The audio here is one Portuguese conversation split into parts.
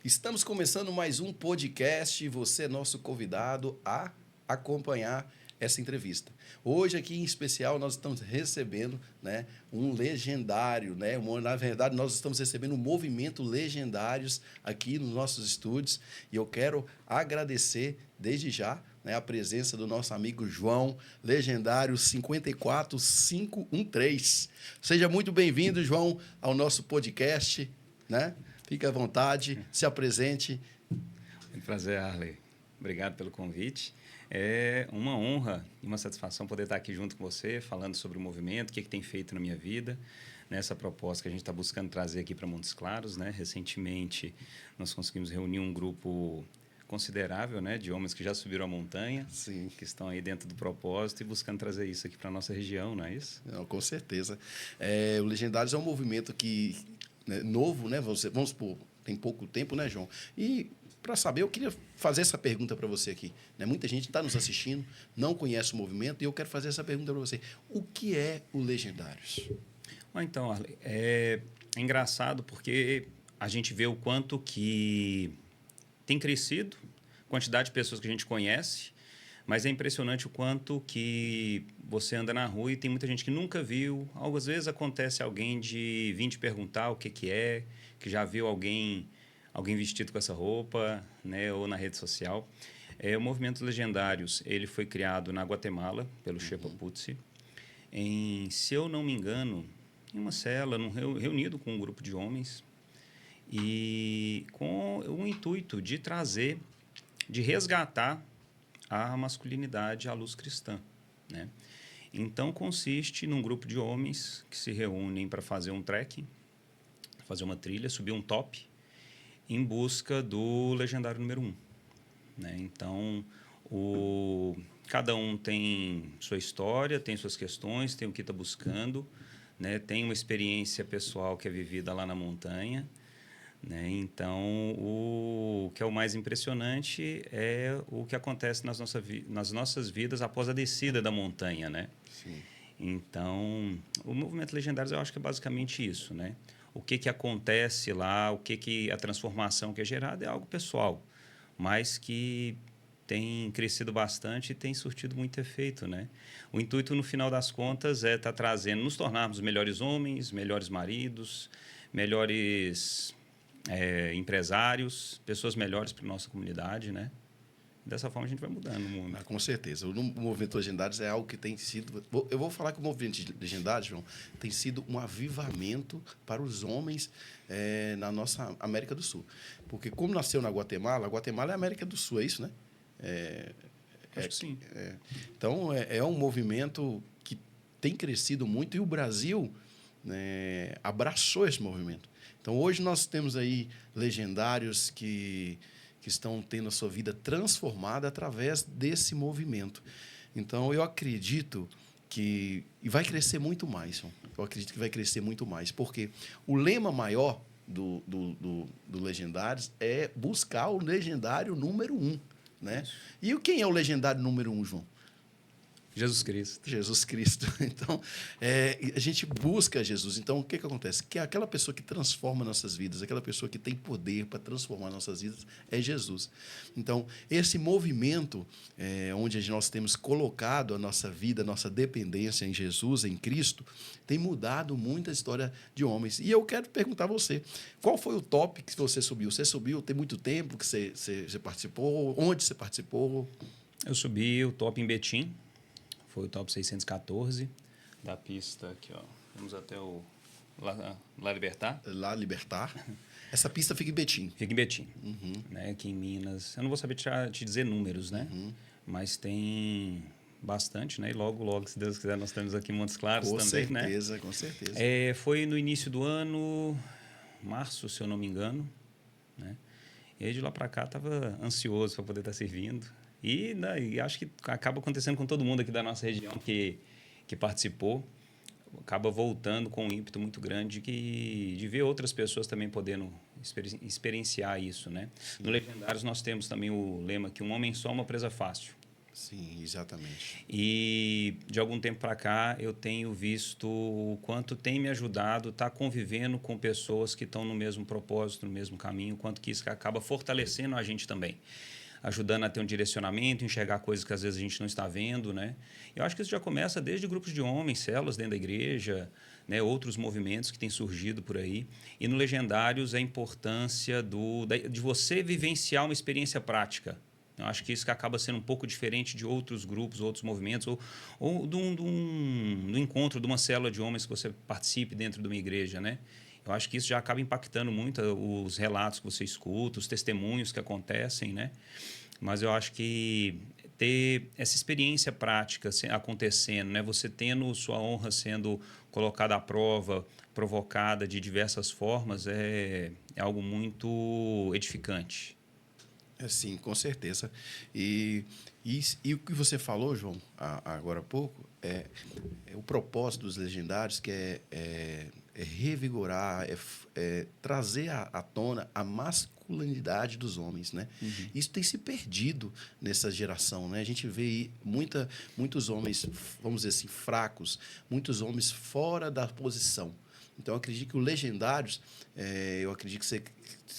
Estamos começando mais um podcast e você é nosso convidado a acompanhar essa entrevista. Hoje aqui em especial nós estamos recebendo, né, um legendário, né? Na verdade nós estamos recebendo um movimento legendários aqui nos nossos estúdios e eu quero agradecer desde já, né, a presença do nosso amigo João, legendário 54513. Seja muito bem-vindo, João, ao nosso podcast, né? Fique à vontade, se apresente. Muito prazer, Arley. Obrigado pelo convite. É uma honra e uma satisfação poder estar aqui junto com você, falando sobre o movimento, o que tem feito na minha vida, nessa proposta que a gente está buscando trazer aqui para Montes Claros, né? Recentemente, nós conseguimos reunir um grupo considerável, né, de homens que já subiram a montanha, Sim, que estão aí dentro do propósito e buscando trazer isso aqui para a nossa região, não é isso? não, com certeza. O Legendários é um movimento que, né, novo, né? Vamos supor, tem pouco tempo, né, João? E para saber, eu queria fazer essa pergunta para você aqui. Né? Muita gente está nos assistindo, não conhece o movimento, e eu quero fazer essa pergunta para você. O que é o Legendários? Então, Arley, é engraçado porque a gente vê o quanto que tem crescido a quantidade de pessoas que a gente conhece, mas é impressionante o quanto que você anda na rua e tem muita gente que nunca viu. Às vezes acontece alguém de vir te perguntar o que é, que já viu alguém vestido com essa roupa, né, ou na rede social. O Movimento Legendários, ele foi criado na Guatemala pelo Shepa Putzi, se eu não me engano, em uma cela, reunido com um grupo de homens, e com o intuito de trazer, de resgatar a masculinidade à luz cristã, né? Então, consiste num grupo de homens que se reúnem para fazer um trekking, fazer uma trilha, subir um top, em busca do legendário número 1. Né? Então, cada um tem sua história, tem suas questões, tem o que está buscando, né? Tem uma experiência pessoal que é vivida lá na montanha. Né? Então, o que é o mais impressionante é o que acontece nas nossas vidas após a descida da montanha. Né? Sim. Então, o Movimento Legendários eu acho que é basicamente isso. Né? O que acontece lá, a transformação que é gerada é algo pessoal, mas que tem crescido bastante e tem surtido muito efeito. Né? O intuito, no final das contas, é estar trazendo, nos tornarmos melhores homens, melhores maridos, melhores empresários, pessoas melhores para a nossa comunidade, né? Dessa forma a gente vai mudando o mundo. Com certeza. O Movimento Legendários é algo que tem sido... Eu vou falar que o Movimento Legendários, João, tem sido um avivamento para os homens na nossa América do Sul. Porque como nasceu na Guatemala, a Guatemala é a América do Sul, é isso, né? Acho que sim. Então, é um movimento que tem crescido muito e o Brasil, né, abraçou esse movimento. Então, hoje nós temos aí legendários que estão tendo a sua vida transformada através desse movimento. Então, eu acredito que... E vai crescer muito mais, João. Eu acredito que vai crescer muito mais, porque o lema maior do Legendários é buscar o legendário número 1. Né? E quem é o legendário número 1, João? Jesus Cristo. Jesus Cristo. Então, a gente busca Jesus. Então, o que acontece? Que aquela pessoa que transforma nossas vidas, aquela pessoa que tem poder para transformar nossas vidas, é Jesus. Então, esse movimento onde nós temos colocado a nossa vida, a nossa dependência em Jesus, em Cristo, tem mudado muito a história de homens. E eu quero perguntar a você, qual foi o top que você subiu? Você subiu, tem muito tempo que você participou? Onde você participou? Eu subi o top em Betim. Foi o top 614 da pista aqui, ó. Vamos até o La Libertar. La Libertar. Essa pista fica em Betim. Fica em Betim, né? Aqui em Minas. Eu não vou saber te dizer números, né? Mas tem bastante, né? E logo, se Deus quiser, nós temos aqui Montes Claros também, né? Com certeza. Foi no início do ano, março, se eu não me engano, né? E aí de lá para cá estava ansioso para poder estar servindo. E acho que acaba acontecendo com todo mundo aqui da nossa região que participou. Acaba voltando com um ímpeto muito grande de ver outras pessoas também podendo experienciar isso. Né? No Legendários nós temos também o lema que um homem só é uma presa fácil. Sim, exatamente. E de algum tempo para cá eu tenho visto o quanto tem me ajudado estar convivendo com pessoas que estão no mesmo propósito, no mesmo caminho, o quanto que isso acaba fortalecendo a gente também, ajudando a ter um direcionamento, enxergar coisas que às vezes a gente não está vendo, né? Eu acho que isso já começa desde grupos de homens, células dentro da igreja, né? Outros movimentos que têm surgido por aí. E no Legendários a importância de você vivenciar uma experiência prática. Eu acho que isso que acaba sendo um pouco diferente de outros grupos, outros movimentos, ou de um encontro, de uma célula de homens que você participe dentro de uma igreja, né? Eu acho que isso já acaba impactando muito os relatos que você escuta, os testemunhos que acontecem, né? Mas eu acho que ter essa experiência prática acontecendo, né? Você tendo sua honra sendo colocada à prova, provocada de diversas formas, é algo muito edificante. Sim, com certeza. E o que você falou, João, agora há pouco, é o propósito dos legendários, que é revigorar, trazer à tona a masculinidade dos homens, né? Uhum. Isso tem se perdido nessa geração, né? A gente vê aí muitos homens, vamos dizer assim, fracos, muitos homens fora da posição. Então, eu acredito que o Legendários, eu acredito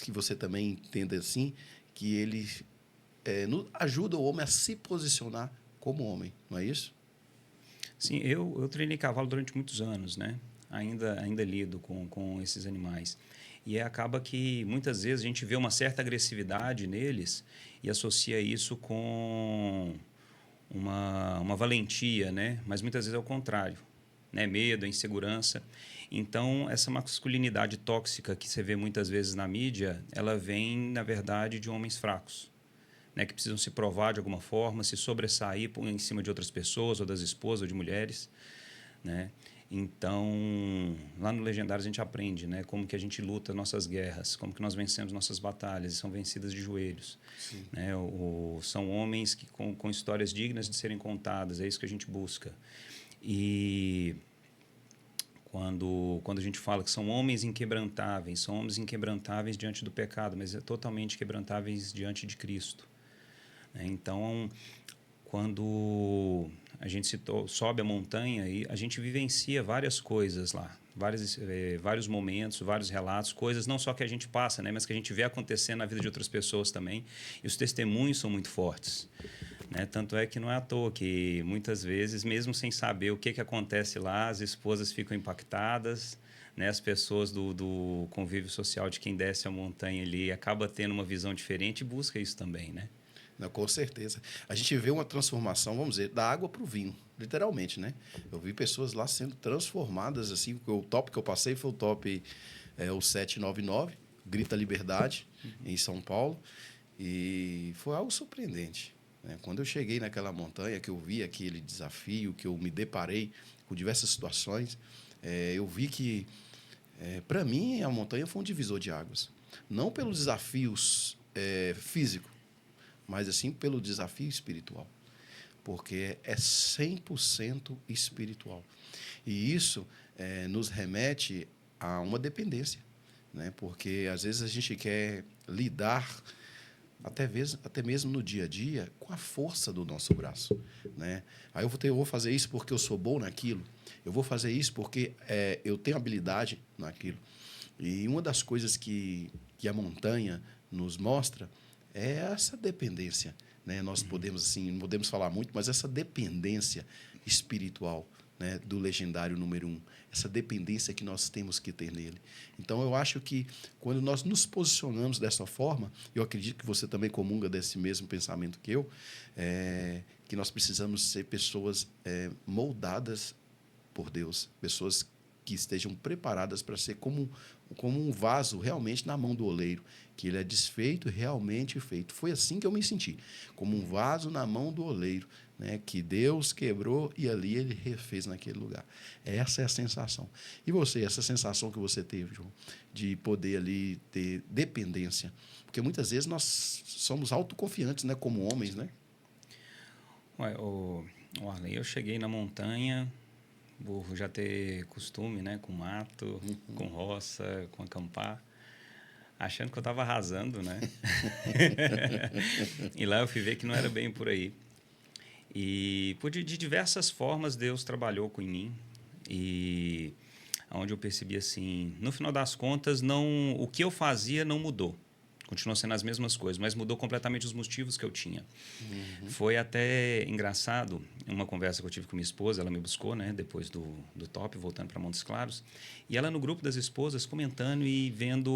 que você também entenda assim, que ele ajuda o homem a se posicionar como homem, não é isso? Sim, eu treinei cavalo durante muitos anos, né? Ainda lido com esses animais. E acaba que muitas vezes a gente vê uma certa agressividade neles e associa isso com uma valentia, né? Mas muitas vezes é o contrário, né? Medo, insegurança. Então, essa masculinidade tóxica que você vê muitas vezes na mídia, ela vem, na verdade, de homens fracos, né, que precisam se provar de alguma forma, se sobressair em cima de outras pessoas, ou das esposas, ou de mulheres, né? Então, lá no Legendários a gente aprende, né, como que a gente luta nossas guerras, como que nós vencemos nossas batalhas e são vencidas de joelhos, Sim. né? São homens que com histórias dignas de serem contadas, é isso que a gente busca. E quando a gente fala que são homens inquebrantáveis diante do pecado, mas totalmente quebrantáveis diante de Cristo. Então, quando a gente sobe a montanha, e a gente vivencia várias coisas lá, vários momentos, vários relatos, coisas não só que a gente passa, né, mas que a gente vê acontecendo na vida de outras pessoas também. E os testemunhos são muito fortes, né? Tanto é que não é à toa que muitas vezes, mesmo sem saber o que acontece lá, as esposas ficam impactadas, né? As pessoas do convívio social de quem desce a montanha ali acaba tendo uma visão diferente e busca isso também, né? Não, com certeza. A gente vê uma transformação, vamos dizer, da água para o vinho, literalmente, né? Eu vi pessoas lá sendo transformadas, assim, o top que eu passei foi o top o 799, Grita Liberdade, em São Paulo, e foi algo surpreendente, né? Quando eu cheguei naquela montanha, que eu vi aquele desafio, que eu me deparei com diversas situações, eu vi que, para mim, a montanha foi um divisor de águas. Não pelos desafios físicos, mas assim pelo desafio espiritual, porque é 100% espiritual. E isso nos remete a uma dependência, né? Porque às vezes a gente quer lidar até mesmo no dia a dia com a força do nosso braço, né? Aí eu vou fazer isso porque eu sou bom naquilo, eu vou fazer isso porque eu tenho habilidade naquilo. E uma das coisas que a montanha nos mostra é essa dependência, né? Nós podemos assim, não podemos falar muito, mas essa dependência espiritual, né, do legendário número 1, essa dependência que nós temos que ter nele. Então, eu acho que quando nós nos posicionamos dessa forma, eu acredito que você também comunga desse mesmo pensamento que eu, que nós precisamos ser pessoas moldadas por Deus, pessoas que estejam preparadas para ser como um vaso realmente na mão do oleiro, que ele é desfeito realmente feito. Foi assim que eu me senti, como um vaso na mão do oleiro, né, que Deus quebrou e ali ele refez naquele lugar. Essa é a sensação. E você, essa sensação que você teve, João, de poder ali ter dependência, porque muitas vezes nós somos autoconfiantes, né, como homens, né? Ué, o Arley, eu cheguei na montanha, por já ter costume, né, com mato, com roça, com acampar, achando que eu estava arrasando, né? E lá eu fui ver que não era bem por aí. E de diversas formas Deus trabalhou com em mim. E onde eu percebi assim, no final das contas, não, o que eu fazia não mudou. Continuou sendo as mesmas coisas, mas mudou completamente os motivos que eu tinha. Foi até engraçado, uma conversa que eu tive com minha esposa, ela me buscou, né, depois do top, voltando para Montes Claros, e ela no grupo das esposas comentando e vendo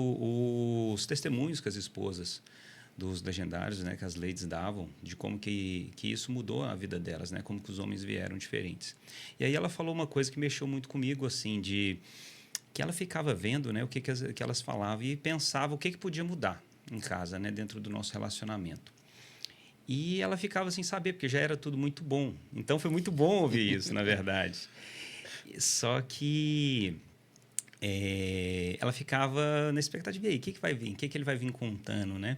os testemunhos que as esposas dos legendários, né, que as ladies davam, de como que isso mudou a vida delas, né, como que os homens vieram diferentes. E aí ela falou uma coisa que mexeu muito comigo, assim, de que ela ficava vendo, né, o que elas falavam e pensava o que podia mudar em casa, né, dentro do nosso relacionamento. E ela ficava sem saber, porque já era tudo muito bom. Então foi muito bom ouvir isso, na verdade. Só que ela ficava na expectativa, e aí, o que vai vir? O que ele vai vir contando, né?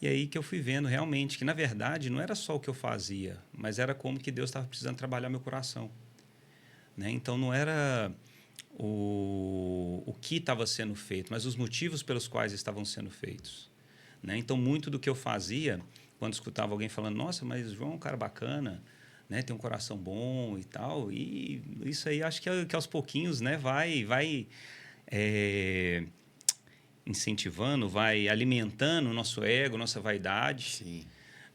E aí que eu fui vendo realmente que, na verdade, não era só o que eu fazia, mas era como que Deus estava precisando trabalhar meu coração. Né? Então, não era o que estava sendo feito, mas os motivos pelos quais estavam sendo feitos. Né? Então, muito do que eu fazia, quando escutava alguém falando, nossa, mas João é um cara bacana, né? Tem um coração bom e tal, e isso aí acho que aos pouquinhos, né? vai incentivando, vai alimentando o nosso ego, nossa vaidade. Sim.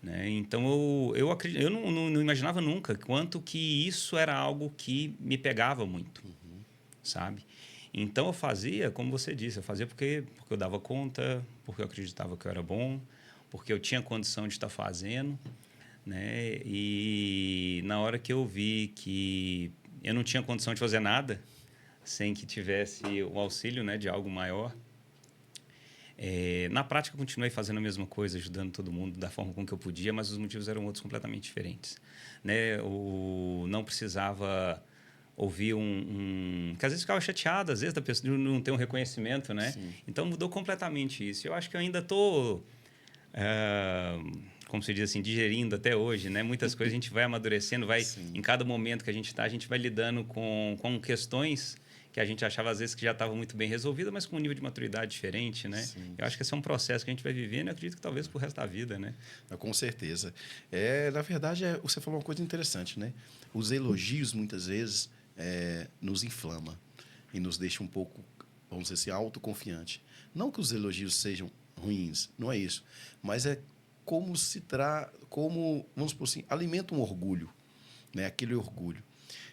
Né? Então, eu acredito, eu não imaginava nunca quanto que isso era algo que me pegava muito, sabe? Então, eu fazia, como você disse, eu fazia porque eu dava conta, porque eu acreditava que eu era bom, porque eu tinha condição de estar fazendo. Né? E na hora que eu vi que eu não tinha condição de fazer nada sem que tivesse o auxílio, né, de algo maior, na prática, eu continuei fazendo a mesma coisa, ajudando todo mundo da forma com que eu podia, mas os motivos eram outros completamente diferentes. Né? Não precisava ouvir que às vezes ficava chateado, às vezes, da pessoa de não ter um reconhecimento. Né? Então, mudou completamente isso. Eu acho que eu ainda estou, como se diz assim, digerindo até hoje. Né? Muitas coisas a gente vai amadurecendo, em cada momento que a gente vai lidando com questões que a gente achava às vezes que já estava muito bem resolvida, mas com um nível de maturidade diferente, né? Eu acho que esse é um processo que a gente vai vivendo e acredito que talvez pro resto da vida, né? Com certeza. Na verdade, você falou uma coisa interessante, né? Os elogios, muitas vezes, nos inflama e nos deixa um pouco, vamos dizer assim, autoconfiante. Não que os elogios sejam ruins, não é isso. Mas é como vamos por assim, alimenta um orgulho, né? Aquele orgulho.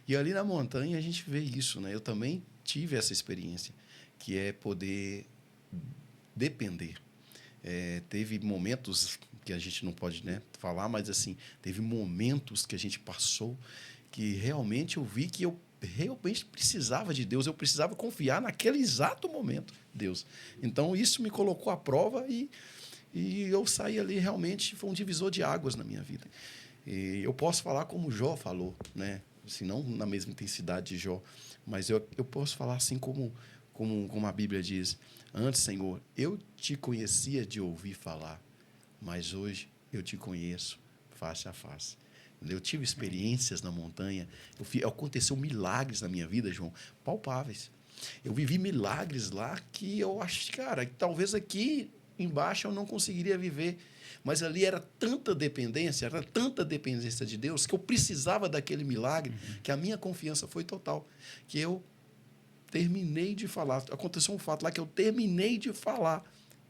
E ali na montanha a gente vê isso, né? Eu também tive essa experiência, que é poder depender. Teve momentos que a gente não pode, né, falar, mas assim, teve momentos que a gente passou que realmente eu vi que eu realmente precisava de Deus, eu precisava confiar naquele exato momento, Deus. Então, isso me colocou à prova e eu saí ali, realmente, foi um divisor de águas na minha vida. E eu posso falar como Jó falou, né? Assim, não na mesma intensidade de Jó, mas eu posso falar assim como a Bíblia diz: antes, Senhor, eu te conhecia de ouvir falar, mas hoje eu te conheço face a face. Eu tive experiências na montanha, aconteceu milagres na minha vida, João, palpáveis. Eu vivi milagres lá que eu acho, cara, que talvez aqui embaixo eu não conseguiria viver. Mas ali era tanta dependência de Deus, que eu precisava daquele milagre, que a minha confiança foi total. Que eu terminei de falar. Aconteceu um fato lá que eu terminei de falar.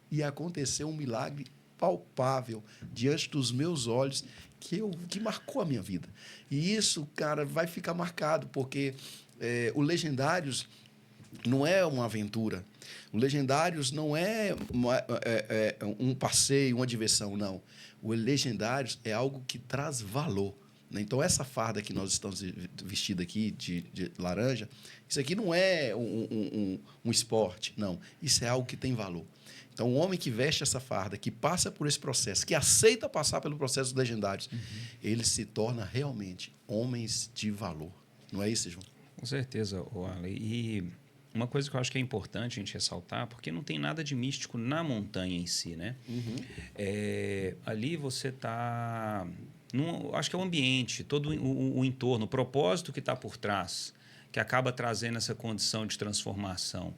E aconteceu um milagre palpável diante dos meus olhos que marcou a minha vida. E isso, cara, vai ficar marcado, porque o Legendários não é uma aventura. O Legendários não é um passeio, uma diversão, não. O Legendários é algo que traz valor. Né? Então, essa farda que nós estamos vestidos aqui, de laranja, isso aqui não é um esporte, não. Isso é algo que tem valor. Então, o homem que veste essa farda, que passa por esse processo, que aceita passar pelo processo dos Legendários, ele se torna realmente homens de valor. Não é isso, João? Com certeza, Ale. E uma coisa que eu acho que é importante a gente ressaltar, porque não tem nada de místico na montanha em si, né? Ali você está... Acho que é o ambiente, todo o entorno, o propósito que está por trás, que acaba trazendo essa condição de transformação.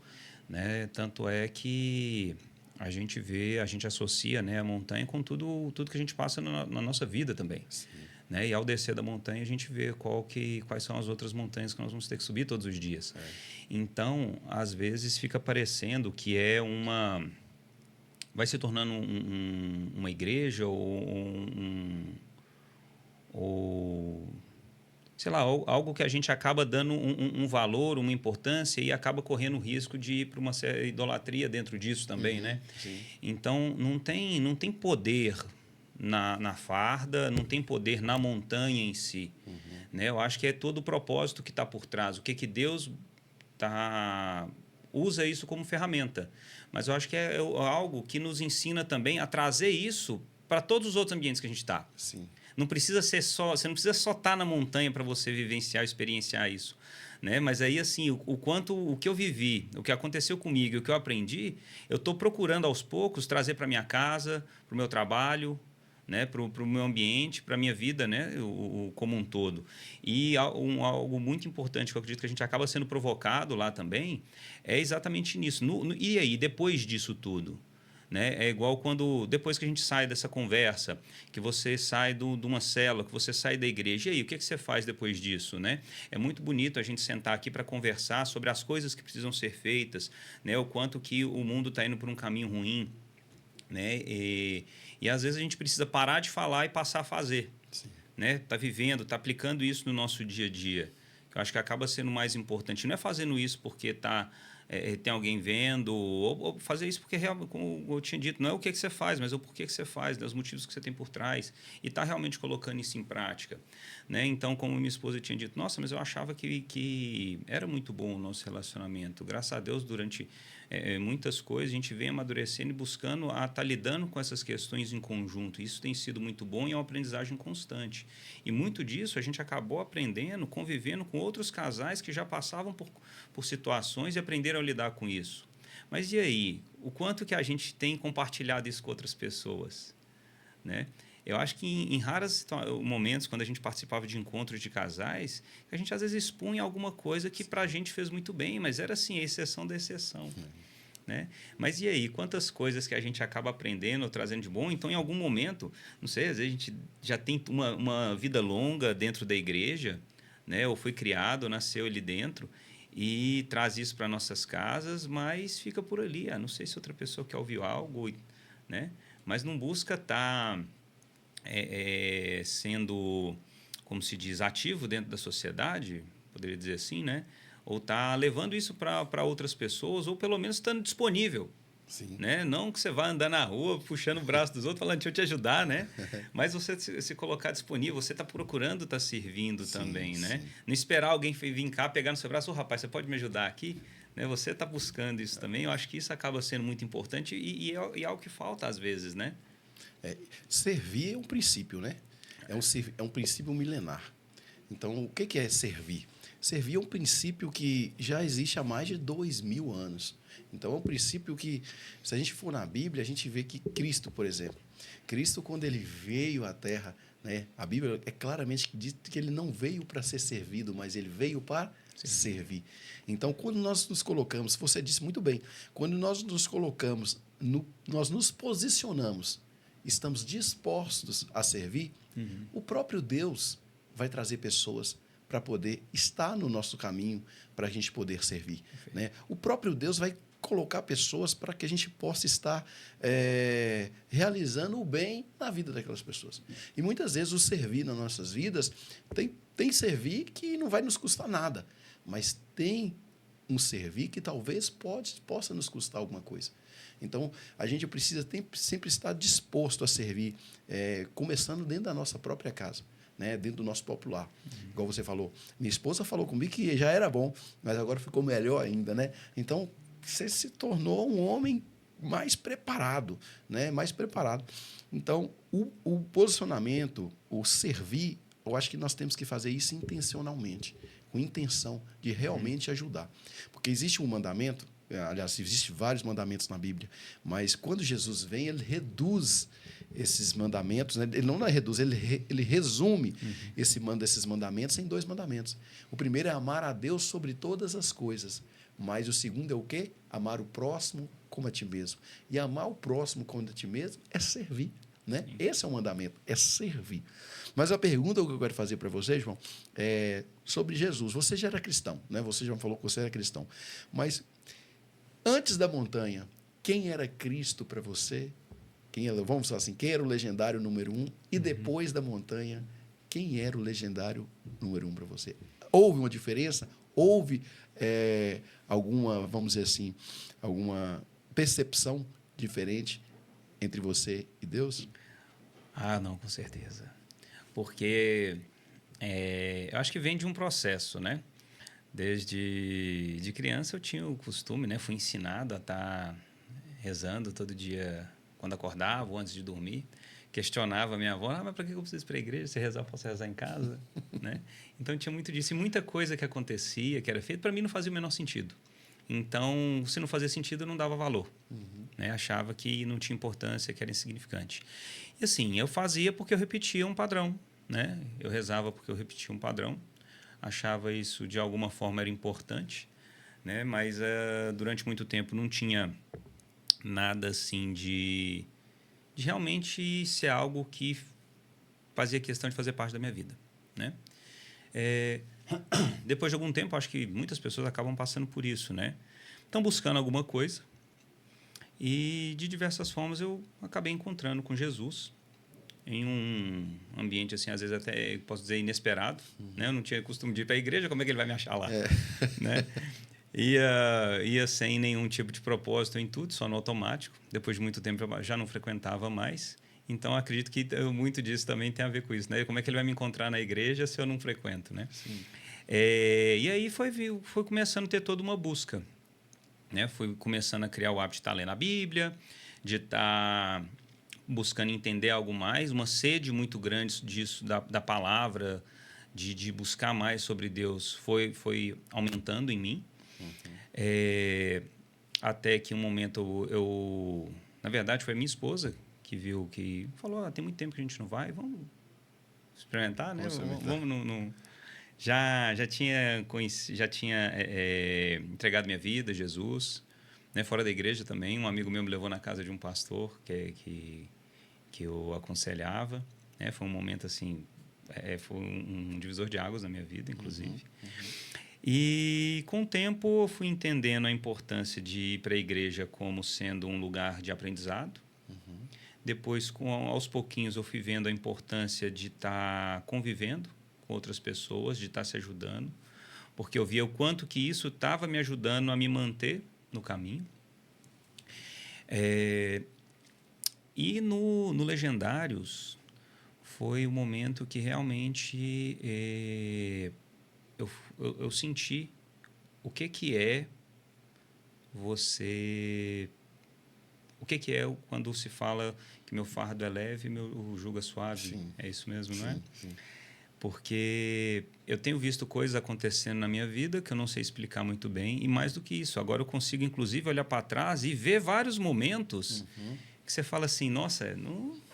Né? Tanto é que a gente associa, né, a montanha com tudo que a gente passa na nossa vida também. né? E ao descer da montanha, a gente vê quais são as outras montanhas que nós vamos ter que subir todos os dias. Então, às vezes, fica parecendo que vai se tornando uma igreja ou sei lá, algo que a gente acaba dando um valor, uma importância e acaba correndo o risco de ir para uma idolatria dentro disso também, né? Sim. Então, não tem poder na farda, não tem poder na montanha em si, né? Eu acho que é todo o propósito que está por trás, o que Deus usa isso como ferramenta. Mas eu acho que é algo que nos ensina também a trazer isso para todos os outros ambientes que a gente está. Sim. Não precisa ser você não precisa só estar na montanha para você vivenciar, experienciar isso, né? Mas aí assim, o que eu vivi, o que aconteceu comigo, o que eu aprendi, eu estou procurando aos poucos trazer para minha casa, para o meu trabalho, né? Para o meu ambiente, para a minha vida, né? Como um todo. E algo muito importante que eu acredito que a gente acaba sendo provocado lá também é exatamente nisso. E aí, depois disso tudo? Né? É igual depois que a gente sai dessa conversa, que você sai de uma célula, que você sai da igreja. E aí, o que você faz depois disso? Né? É muito bonito a gente sentar aqui para conversar sobre as coisas que precisam ser feitas, né? O quanto que o mundo está indo por um caminho ruim. Né? E às vezes a gente precisa parar de falar e passar a fazer. Né? Tá vivendo, tá aplicando isso no nosso dia a dia. Eu acho que acaba sendo mais importante. Não é fazendo isso porque tem alguém vendo, ou fazer isso porque, como eu tinha dito, não é o que você faz, mas o porquê que você faz, né? Os motivos que você tem por trás, e está realmente colocando isso em prática. Né? Então, como minha esposa tinha dito, nossa, mas eu achava que era muito bom o nosso relacionamento. Graças a Deus, durante muitas coisas, a gente vem amadurecendo e buscando estar lidando com essas questões em conjunto. Isso tem sido muito bom e é uma aprendizagem constante. E muito disso a gente acabou aprendendo, convivendo com outros casais que já passavam por situações e aprenderam a lidar com isso. Mas e aí? O quanto que a gente tem compartilhado isso com outras pessoas? Né? Eu acho que em raros momentos, quando a gente participava de encontros de casais, a gente às vezes expunha alguma coisa que para a gente fez muito bem, mas era assim, a exceção da exceção. Né? Mas e aí? Quantas coisas que a gente acaba aprendendo, trazendo de bom? Então, em algum momento, não sei, às vezes a gente já tem uma vida longa dentro da igreja, né? Ou foi criado, ou nasceu ali dentro, e traz isso para nossas casas, mas fica por ali. Não sei se outra pessoa quer ouvir algo, né? Mas não busca estar sendo, como se diz, ativo dentro da sociedade, poderia dizer assim, né? Ou está levando isso para outras pessoas, ou pelo menos estando disponível. Sim. Né? Não que você vá andar na rua puxando o braço dos outros, falando, deixa eu te ajudar, né? Mas você se colocar disponível, você está procurando estar servindo também, né? Não esperar alguém vir cá, pegar no seu braço, rapaz, você pode me ajudar aqui? Né? Você está buscando isso também. Eu acho que isso acaba sendo muito importante e é algo que falta às vezes, né? Servir é um princípio, né? É um princípio milenar. Então, o que é servir? Servir é um princípio que já existe há mais de 2000 anos. Então, é um princípio que, se a gente for na Bíblia, a gente vê que Cristo, por exemplo, Cristo, quando ele veio à Terra, né, a Bíblia é claramente que diz que ele não veio para ser servido, mas ele veio para servir. Então, quando nós nos colocamos, você disse muito bem, quando nós nos colocamos, nós nos posicionamos, estamos dispostos a servir, o próprio Deus vai trazer pessoas para poder estar no nosso caminho, para a gente poder servir. Né? O próprio Deus vai colocar pessoas para que a gente possa estar realizando o bem na vida daquelas pessoas. E muitas vezes o servir nas nossas vidas tem servir que não vai nos custar nada, mas tem um servir que talvez possa nos custar alguma coisa. Então, a gente precisa sempre estar disposto a servir, começando dentro da nossa própria casa. Né, dentro do nosso próprio lar. Igual você falou, minha esposa falou comigo que já era bom, mas agora ficou melhor ainda, né? Então, você se tornou um homem mais preparado, né? Mais preparado. Então, o posicionamento, o servir, eu acho que nós temos que fazer isso intencionalmente, com intenção de realmente ajudar. Porque existe um mandamento, aliás, existem vários mandamentos na Bíblia, mas quando Jesus vem, ele reduz esses mandamentos, né? Ele não reduz, ele resume esses mandamentos em 2 mandamentos. O primeiro é amar a Deus sobre todas as coisas, mas o segundo é o quê? Amar o próximo como a ti mesmo. E amar o próximo como a ti mesmo é servir né? Esse é o mandamento, é servir. Mas a pergunta que eu quero fazer para vocês, João, é sobre Jesus. Você já era cristão, né? Você já falou que você era cristão. Mas antes da montanha, quem era Cristo para você? Vamos falar assim, quem era o legendário número 1? E depois da montanha, quem era o legendário número 1 para você? Houve uma diferença? Houve alguma, vamos dizer assim, alguma percepção diferente entre você e Deus? Ah, não, com certeza. Porque eu acho que vem de um processo, né? Desde de criança eu tinha o costume, né? Fui ensinado a estar rezando todo dia quando acordava ou antes de dormir. Questionava a minha avó, mas para que eu preciso ir para a igreja? Se rezar, eu posso rezar em casa, né? Então tinha muito disso. E muita coisa que acontecia, que era feita, para mim não fazia o menor sentido. Então, se não fazia sentido, eu não dava valor. Né? Achava que não tinha importância, que era insignificante. E assim, eu fazia porque eu repetia um padrão. Né? Eu rezava porque eu repetia um padrão. Achava isso, de alguma forma, era importante. Né? Mas durante muito tempo não tinha nada assim de realmente ser algo que fazia questão de fazer parte da minha vida. Né? Depois de algum tempo, acho que muitas pessoas acabam passando por isso, né? Estão buscando alguma coisa e, de diversas formas, eu acabei encontrando com Jesus em um ambiente, assim, às vezes até, posso dizer, inesperado. Né? Eu não tinha costume de ir para a igreja, como é que ele vai me achar lá? Né? Ia sem nenhum tipo de propósito em tudo, só no automático. Depois de muito tempo, eu já não frequentava mais. Então, acredito que muito disso também tem a ver com isso. Né? Como é que ele vai me encontrar na igreja se eu não frequento? Né? Sim. E aí foi começando a ter toda uma busca. Né? Fui começando a criar o hábito de estar lendo a Bíblia, de estar buscando entender algo mais, uma sede muito grande disso, da palavra, de buscar mais sobre Deus, foi aumentando em mim. Até que um momento na verdade, foi a minha esposa que viu, que falou, tem muito tempo que a gente não vai, vamos experimentar, né? Vamos já tinha entregado minha vida a Jesus, né? Fora da igreja também. Um amigo meu me levou na casa de um pastor que eu aconselhava, né? Foi um momento assim, foi um divisor de águas na minha vida, inclusive. E com o tempo eu fui entendendo a importância de ir para a igreja como sendo um lugar de aprendizado. Depois, aos pouquinhos, eu fui vendo a importância de estar convivendo com outras pessoas, de estar se ajudando, porque eu via o quanto que isso estava me ajudando a me manter no caminho. E no Legendários foi o momento que realmente eu senti o que é você... O que é quando se fala que meu fardo é leve e meu jugo é suave? Sim. É isso mesmo, não é? Sim. Porque eu tenho visto coisas acontecendo na minha vida que eu não sei explicar muito bem. E mais do que isso, agora eu consigo, inclusive, olhar para trás e ver vários momentos que você fala assim, nossa,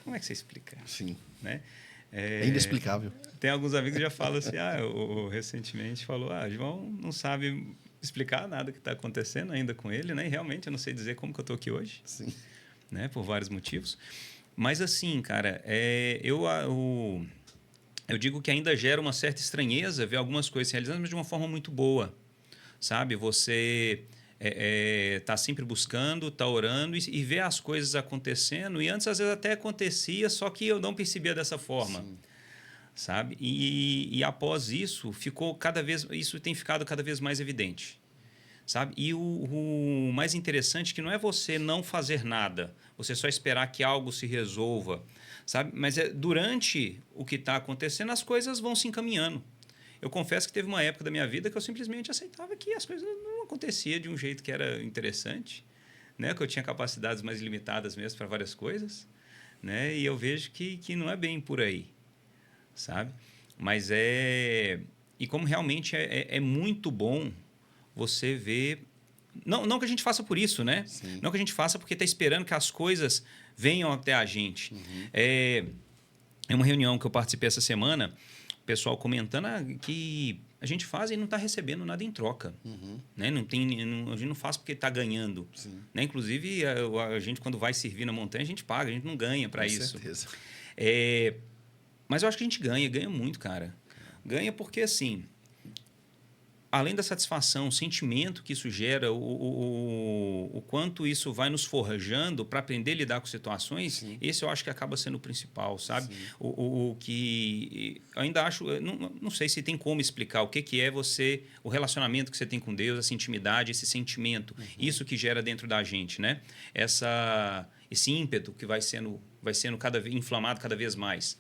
como é que você explica? Sim. Né? É inexplicável. Tem alguns amigos que já falam assim, recentemente falou, João não sabe explicar nada que está acontecendo ainda com ele, né? E realmente eu não sei dizer como que eu estou aqui hoje. Sim. Né? Por vários motivos. Mas assim, cara, eu digo que ainda gera uma certa estranheza ver algumas coisas se realizando, mas de uma forma muito boa, sabe? Você tá sempre buscando, tá orando e vê as coisas acontecendo. E antes, às vezes, até acontecia, só que eu não percebia dessa forma. Sim. Sabe? E após isso, isso tem ficado cada vez mais evidente. Sabe? E o mais interessante é que não é você não fazer nada, você só esperar que algo se resolva, sabe? Mas durante o que está acontecendo, as coisas vão se encaminhando. Eu confesso que teve uma época da minha vida que eu simplesmente aceitava que as coisas não aconteciam de um jeito que era interessante, né? Que eu tinha capacidades mais limitadas mesmo para várias coisas, né? E eu vejo que não é bem por aí, sabe? Mas e como realmente é muito bom você vê... Não que a gente faça por isso, né? Sim. Não que a gente faça porque está esperando que as coisas venham até a gente. É uma reunião que eu participei essa semana, o pessoal comentando que a gente faz e não está recebendo nada em troca. Né? A gente não faz porque está ganhando. Né? Inclusive, a gente, quando vai servir na montanha, a gente paga, a gente não ganha para isso. Com certeza. Mas eu acho que a gente ganha muito, cara. Ganha porque, assim, além da satisfação, o sentimento que isso gera, o quanto isso vai nos forjando para aprender a lidar com situações, Sim. Esse eu acho que acaba sendo o principal, sabe? O que eu ainda acho, não sei se tem como explicar o que é você, o relacionamento que você tem com Deus, essa intimidade, esse sentimento, isso que gera dentro da gente, né? Esse ímpeto que vai sendo cada vez inflamado cada vez mais.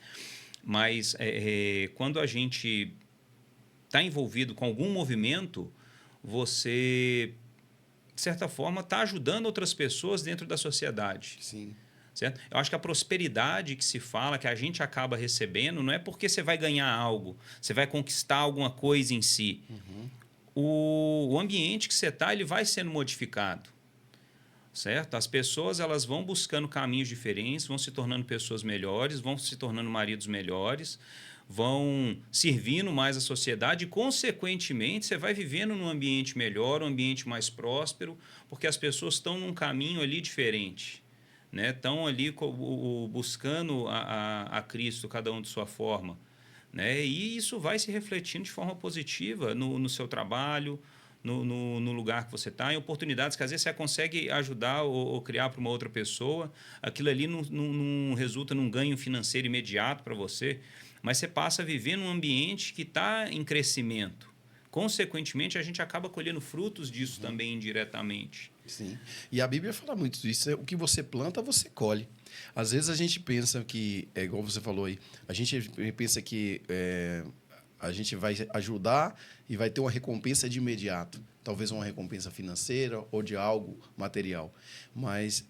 Mas quando a gente está envolvido com algum movimento, você, de certa forma, está ajudando outras pessoas dentro da sociedade. Sim. Certo? Eu acho que a prosperidade que se fala, que a gente acaba recebendo, não é porque você vai ganhar algo, você vai conquistar alguma coisa em si. O ambiente que você está, ele vai sendo modificado. Certo? As pessoas, elas vão buscando caminhos diferentes, vão se tornando pessoas melhores, vão se tornando maridos melhores, vão servindo mais a sociedade e, consequentemente, você vai vivendo num ambiente melhor, um ambiente mais próspero, porque as pessoas estão num caminho ali diferente. Né? Estão ali buscando a Cristo, cada um de sua forma. Né? E isso vai se refletindo de forma positiva no seu trabalho, no lugar que você está, em oportunidades que às vezes você consegue ajudar ou criar para uma outra pessoa. Aquilo ali não resulta num ganho financeiro imediato para você, mas você passa a viver num ambiente que está em crescimento. Consequentemente, a gente acaba colhendo frutos disso também indiretamente. Sim. E a Bíblia fala muito disso. O que você planta, você colhe. Às vezes a gente pensa que, igual você falou aí, a gente pensa que a gente vai ajudar e vai ter uma recompensa de imediato. Talvez uma recompensa financeira ou de algo material. Mas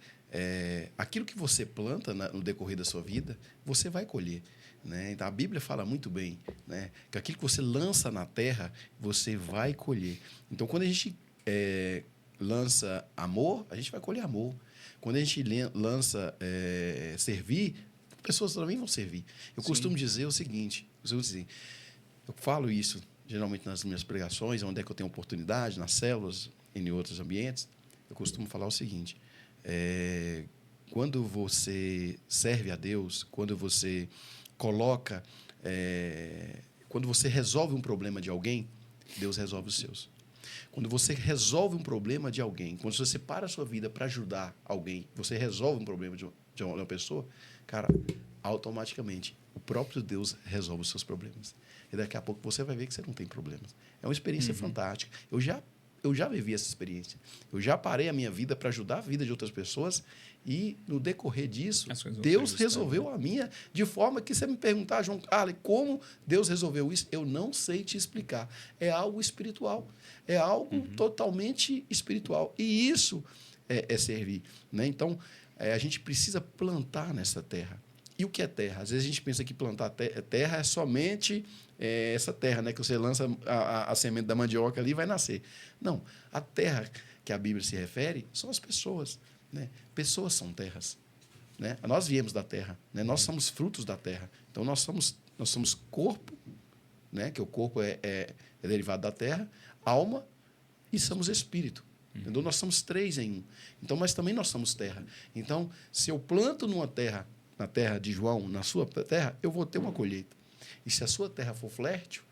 aquilo que você planta no decorrer da sua vida, você vai colher. Né? Então, a Bíblia fala muito bem, né? Que aquilo que você lança na terra, você vai colher. Então, quando a gente lança amor, a gente vai colher amor. Quando a gente lança servir, pessoas também vão servir. Eu costumo dizer o seguinte, eu falo isso geralmente nas minhas pregações, onde é que eu tenho oportunidade, nas células, em outros ambientes, eu costumo falar o seguinte, quando você serve a Deus, quando você coloca, quando você resolve um problema de alguém, Deus resolve os seus. Quando você resolve um problema de alguém, quando você para a sua vida para ajudar alguém, você resolve um problema de uma pessoa, cara, automaticamente o próprio Deus resolve os seus problemas. E daqui a pouco você vai ver que você não tem problemas. É uma experiência fantástica. Eu já vivi essa experiência. Eu já parei a minha vida para ajudar a vida de outras pessoas e, no decorrer disso, Deus resolveu a minha de forma que você me perguntar, João Carlos, como Deus resolveu isso? Eu não sei te explicar. É algo espiritual. É algo totalmente espiritual. E isso é servir. Né? Então, a gente precisa plantar nessa terra. E o que é terra? Às vezes a gente pensa que plantar terra é somente essa terra, né? Que você lança a semente da mandioca ali e vai nascer. Não. A terra que a Bíblia se refere são as pessoas. Né? Pessoas são terras. Né? Nós viemos da terra. Né? Nós somos frutos da terra. Então, nós somos corpo, né? Que o corpo é derivado da terra, alma e somos espírito. Então, nós somos três em um. Então, mas também nós somos terra. Então, se eu planto numa terra, na terra de João, na sua terra, eu vou ter uma colheita. E se a sua terra for fértil,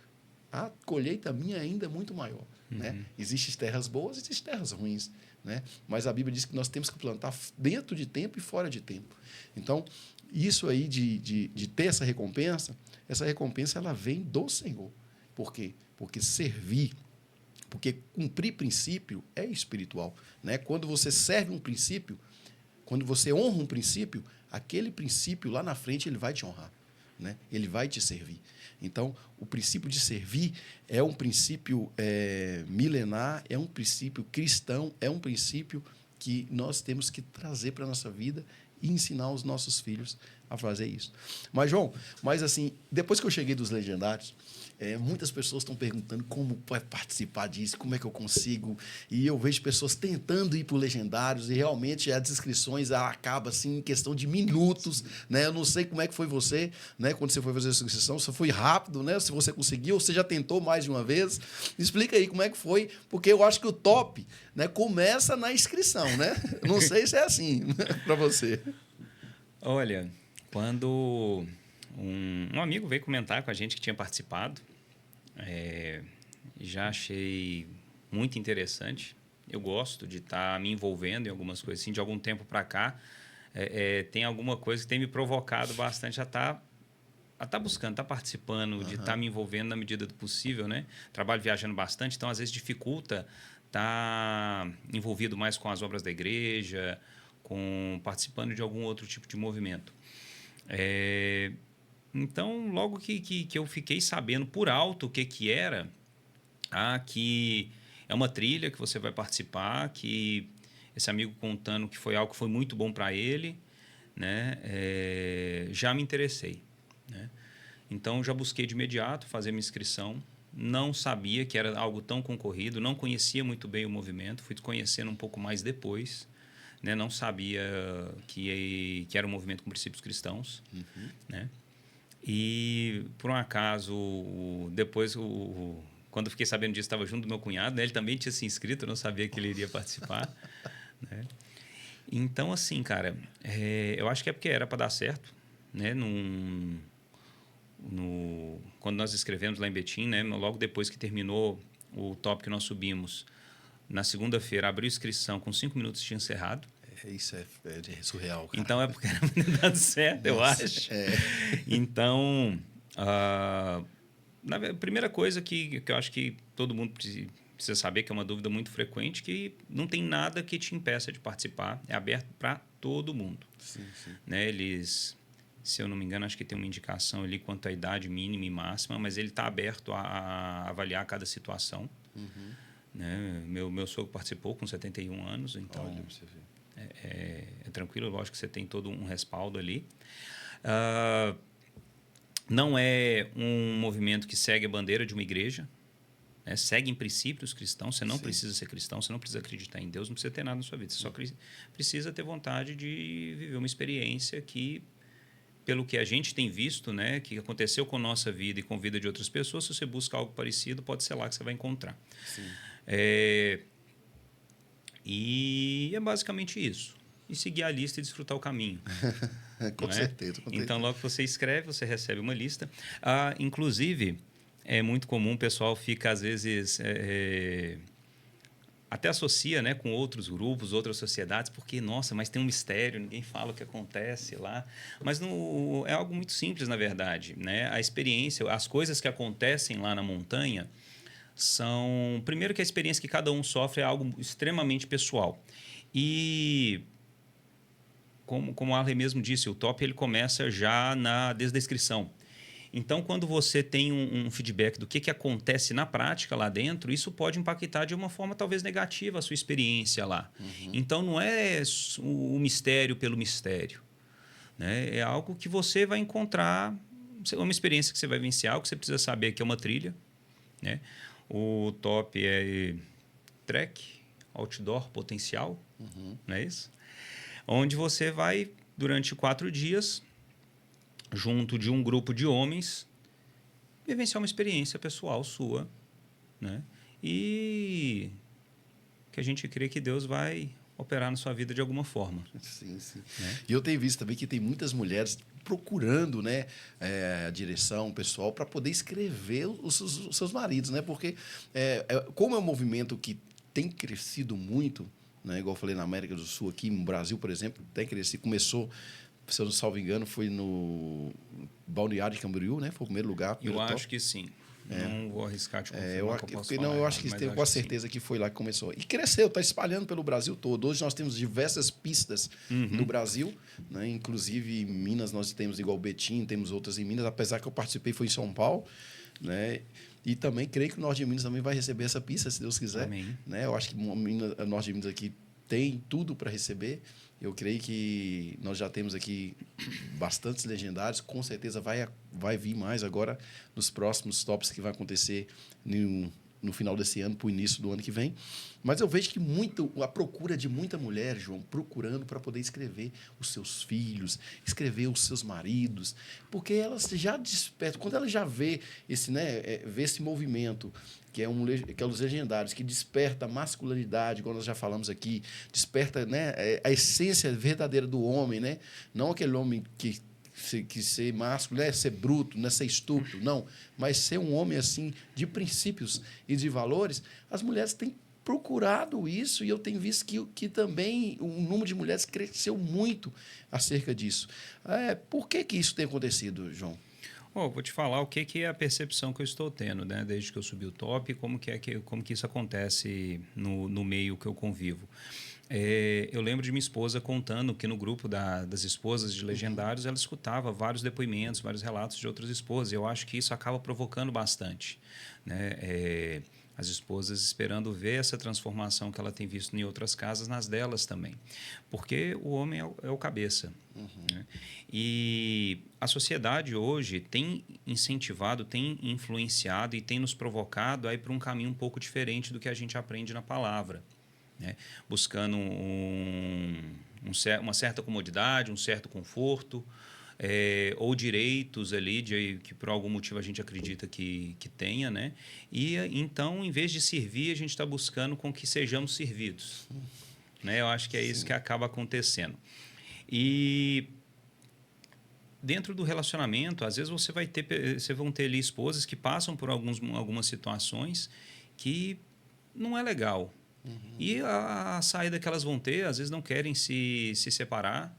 a colheita minha ainda é muito maior. Né? Existem terras boas e existem terras ruins. Né? Mas a Bíblia diz que nós temos que plantar dentro de tempo e fora de tempo. Então, isso aí de ter essa recompensa ela vem do Senhor. Por quê? Porque servir, porque cumprir princípio é espiritual. Né? Quando você serve um princípio, quando você honra um princípio, aquele princípio lá na frente ele vai te honrar. Né? Ele vai te servir. Então, o princípio de servir é um princípio milenar, é um princípio cristão, é um princípio que nós temos que trazer para a nossa vida e ensinar os nossos filhos a fazer isso. Mas, João, mas assim, depois que eu cheguei dos Legendários, muitas pessoas estão perguntando como vai participar disso, como é que eu consigo. E eu vejo pessoas tentando ir para o Legendários e realmente as inscrições acabam assim, em questão de minutos. Né? Eu não sei como é que foi você, né? Quando você foi fazer a sua inscrição, se foi rápido, né? Se você conseguiu, ou você já tentou mais de uma vez. Explica aí como é que foi, porque eu acho que o top, né, começa na inscrição. Né? Não sei se é assim para você. Olha, quando um amigo veio comentar com a gente que tinha participado, já achei muito interessante. Eu gosto de estar me envolvendo em algumas coisas assim. De algum tempo para cá, tem alguma coisa que tem me provocado bastante a estar buscando, estar participando, de estar me envolvendo na medida do possível, né? Trabalho viajando bastante, então às vezes dificulta estar envolvido mais com as obras da igreja, participando de algum outro tipo de movimento. Então, logo que eu fiquei sabendo por alto o que era, que é uma trilha que você vai participar, que esse amigo contando que foi algo que foi muito bom para ele, né? Já me interessei, né? Então, já busquei de imediato fazer minha inscrição. Não sabia que era algo tão concorrido, não conhecia muito bem o movimento, fui conhecendo um pouco mais depois, né? Não sabia que era um movimento com princípios cristãos, né? E, por um acaso, depois, quando fiquei sabendo disso, estava junto do meu cunhado, né? Ele também tinha se inscrito, eu não sabia que ele iria participar. Né? Então, assim, cara, eu acho que é porque era para dar certo. Né? Quando nós escrevemos lá em Betim, né? Logo depois que terminou o top que nós subimos, na segunda-feira, abriu inscrição, com 5 minutos tinha encerrado. Isso é surreal, cara. Então, é porque era para ter dado certo, eu acho. Então, a primeira coisa que eu acho que todo mundo precisa saber, que é uma dúvida muito frequente, que não tem nada que te impeça de participar. É aberto para todo mundo. Sim, sim. Né? Eles, se eu não me engano, acho que tem uma indicação ali quanto à idade mínima e máxima, mas ele está aberto a avaliar cada situação. Né? Meu sogro participou com 71 anos, então... Olha, você vê. É tranquilo, lógico que você tem todo um respaldo ali. Não é um movimento que segue a bandeira de uma igreja, né? Segue em princípios cristãos. Você não precisa ser cristão, você não precisa acreditar em Deus, não precisa ter nada na sua vida. Você só precisa ter vontade de viver uma experiência que, pelo que a gente tem visto, né, que aconteceu com a nossa vida e com a vida de outras pessoas, se você busca algo parecido, pode ser lá que você vai encontrar. Sim. E é basicamente isso. E seguir a lista e desfrutar o caminho. Com certeza. Então, logo que você escreve, você recebe uma lista. Inclusive, é muito comum o pessoal fica, às vezes, até associa, né, com outros grupos, outras sociedades, porque, nossa, mas tem um mistério, ninguém fala o que acontece lá. Mas é algo muito simples, na verdade. Né? A experiência, as coisas que acontecem lá na montanha são... Primeiro que a experiência que cada um sofre é algo extremamente pessoal. E, como a Arley mesmo disse, o top ele começa já desde a inscrição. Então, quando você tem um feedback do que acontece na prática lá dentro, isso pode impactar de uma forma talvez negativa a sua experiência lá. Então, não é o mistério pelo mistério. Né? É algo que você vai encontrar, uma experiência que você vai vivenciar, o que você precisa saber que é uma trilha. Né? O top é trek, outdoor, potencial, não é isso? Onde você vai, durante 4 dias, junto de um grupo de homens, vivenciar uma experiência pessoal sua. Né? E que a gente crê que Deus vai operar na sua vida de alguma forma. Sim, sim. Né? E eu tenho visto também que tem muitas mulheres procurando, né, a direção, o pessoal, para poder escrever os seus maridos, né? Porque como é um movimento que tem crescido muito, né, igual eu falei na América do Sul, aqui no Brasil, por exemplo, tem crescido, começou, se eu não salvo engano, foi no Balneário de Camboriú, né? Foi o primeiro lugar. Eu acho que sim. Não vou arriscar te confirmar eu acho que tenho quase certeza que foi lá que começou. E cresceu, está espalhando pelo Brasil todo. Hoje nós temos diversas pistas no Brasil, né? Inclusive em Minas nós temos igual Betim, temos outras em Minas, apesar que eu participei foi em São Paulo, né? E também creio que o Norte de Minas também vai receber essa pista, se Deus quiser. Amém. Né? Eu acho que o Norte de Minas aqui tem tudo para receber. Eu creio que nós já temos aqui bastantes legendários, com certeza vai vir mais agora nos próximos tops que vai acontecer no final desse ano, para o início do ano que vem. Mas eu vejo que a procura de muita mulher, João, procurando para poder escrever os seus filhos, escrever os seus maridos, porque elas já despertam, quando ela já vê vê esse movimento, que é os legendários, que desperta a masculinidade, como nós já falamos aqui, desperta, né, a essência verdadeira do homem, né? Não aquele homem que ser másculo, né? Ser bruto, não é ser estúpido, não, mas ser um homem assim de princípios e de valores. As mulheres têm procurado isso e eu tenho visto que também o número de mulheres cresceu muito acerca disso. Por que isso tem acontecido, João? Vou te falar o que é a percepção que eu estou tendo, né? Desde que eu subi o top, como que isso acontece no meio que eu convivo. Eu lembro de minha esposa contando que no grupo das esposas de legendários ela escutava vários depoimentos, vários relatos de outras esposas. Eu acho que isso acaba provocando bastante, né? As esposas esperando ver essa transformação que ela tem visto em outras casas, nas delas também. Porque o homem é o cabeça. Né? E a sociedade hoje tem incentivado, tem influenciado e tem nos provocado a ir para um caminho um pouco diferente do que a gente aprende na palavra. Né? Buscando uma certa comodidade, um certo conforto, ou direitos ali que por algum motivo a gente acredita que tenha, né? E então, em vez de servir, a gente está buscando com que sejamos servidos, né? Eu acho que é isso que acaba acontecendo. E dentro do relacionamento, às vezes vocês vão ter ali esposas que passam por algumas situações que não é legal. E a saída que elas vão ter, às vezes não querem se separar,